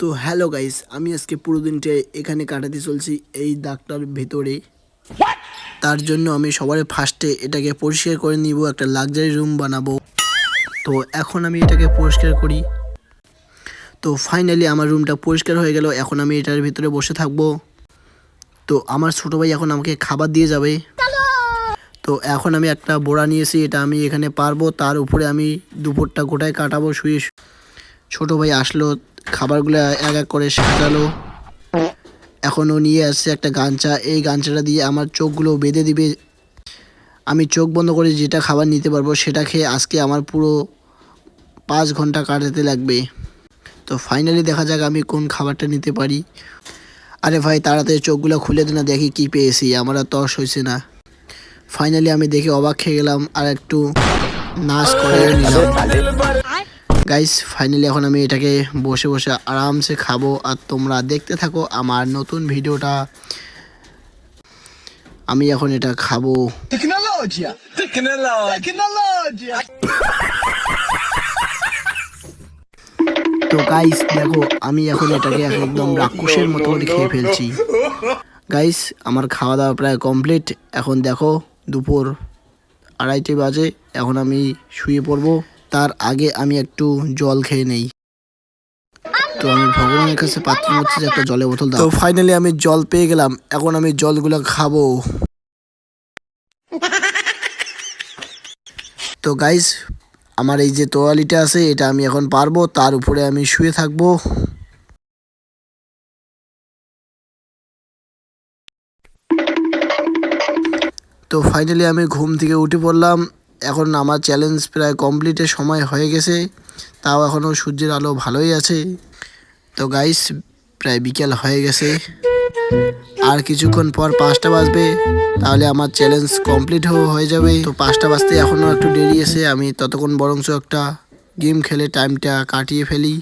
তো hello guys, আমি আজকে পুরো দিনটা এখানে কাটাতে চলছি এই দাগটার ভেতরে। তার জন্য আমি সবার ফার্স্টে এটাকে পরিষ্কার করে নিব, একটা লাক্সারি রুম বানাবো। তো এখন আমি এটাকে পরিষ্কার করি। তো ফাইনালি আমার রুমটা পরিষ্কার হয়ে গেল। এখন আমি এটার ভিতরে বসে থাকবো। তো আমার ছোটো ভাই এখন আমাকে খাবার দিয়ে যাবে। তো এখন আমি একটা বোড়া নিয়েছি, এটা আমি এখানে পারবো। তার উপরে আমি দুপুরটা গোটায় কাটাবো শুয়ে। ছোটো ভাই আসলো, খাবারগুলো এক এক করে সাজালো। এখনও নিয়ে আসছে একটা গামছা, এই গামছাটা দিয়ে আমার চোখগুলো বেঁধে দিবে। আমি চোখ বন্ধ করে যেটা খাবার নিতে পারবো সেটা খেয়ে আজকে আমার পুরো 5 ঘন্টা কাটাতে লাগবে। তো ফাইনালি দেখা যাক আমি কোন খাবারটা নিতে পারি। আরে ভাই তাড়াতাড়ি চোখগুলো খুলে দে না, দেখি কি পেয়েছি। আমার আর তর্স হয়েছে না। ফাইনালি আমি দেখে অবাক খেয়ে গেলাম আর একটু নাচ করে নিলাম। গাইস ফাইনালি এখন আমি এটাকে বসে বসে আরামসে খাবো, আর তোমরা দেখতে থাকো আমার নতুন ভিডিওটা। আমি এখন এটা খাবো। তো গাইস দেখো, আমি এখন এটাকে একদম রাক্ষসের মতো করে খেয়ে ফেলছি। গাইস আমার খাওয়া দাওয়া প্রায় কমপ্লিট। এখন দেখো দুপুর 2:30 বাজে। এখন আমি শুয়ে পড়বো। তার আগে আমি একটু জল খেয়ে নেই। তো আমি ভগবানের কাছে প্রার্থনা করছি যে একটা জলের বোতল দাও। তো ফাইনালি আমি জল পেয়ে গেলাম। এখন আমি জলগুলো খাবো। তো গাইস আমার এই যে তোয়ালিটা আছে এটা আমি এখন পারবো, তার উপরে আমি শুয়ে থাকবো। তো ফাইনালি আমি ঘুম থেকে উঠে পড়লাম। এখন আমার চ্যালেঞ্জ প্রায় কমপ্লিটের সময় হয়ে গেছে, তাও এখনও সূর্যের আলো ভালোই আছে। তো গাইস প্রায় বিকেল হয়ে গেছে, আর কিছুক্ষণ পর 5টা বাজবে, তাহলে আমার চ্যালেঞ্জ কমপ্লিট হয়ে যাবে। তো 5টা বাজতে এখনও একটু দেরি আছে, আমি ততক্ষণ বরঞ্চ একটা গেম খেলে টাইমটা কাটিয়ে ফেলি।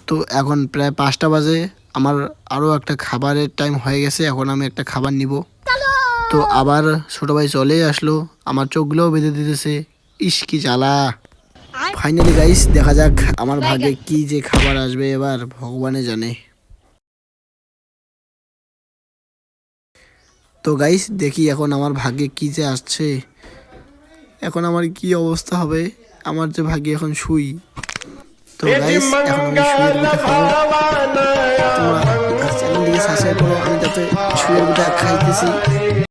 তো এখন প্রায় 5টা বাজে, আমার আরও একটা খাবারের টাইম হয়ে গেছে। এখন আমি একটা খাবার নিব। তো আবার ছোটো ভাই চলে আসলো, আমার চোখগুলোও বেঁধে দিতেছে। ইস কি জ্বালা। ফাইনালি গাইস দেখা যাক আমার ভাগ্যে কি যে খাবার আসবে, এবার ভগবানে জানে। তো গাইস দেখি এখন আমার ভাগ্যে কি যে আসছে। এখন আমার কি অবস্থা হবে, আমার যে ভাগ্যে এখন শুই। তো গাইস এখন আমি শুয়ের গুটা খাবো। তোমরা চ্যানেল দিকে সাবস্ক্রাইব করো, আমি যাতে শুয়ের গুটা খাইতেছি।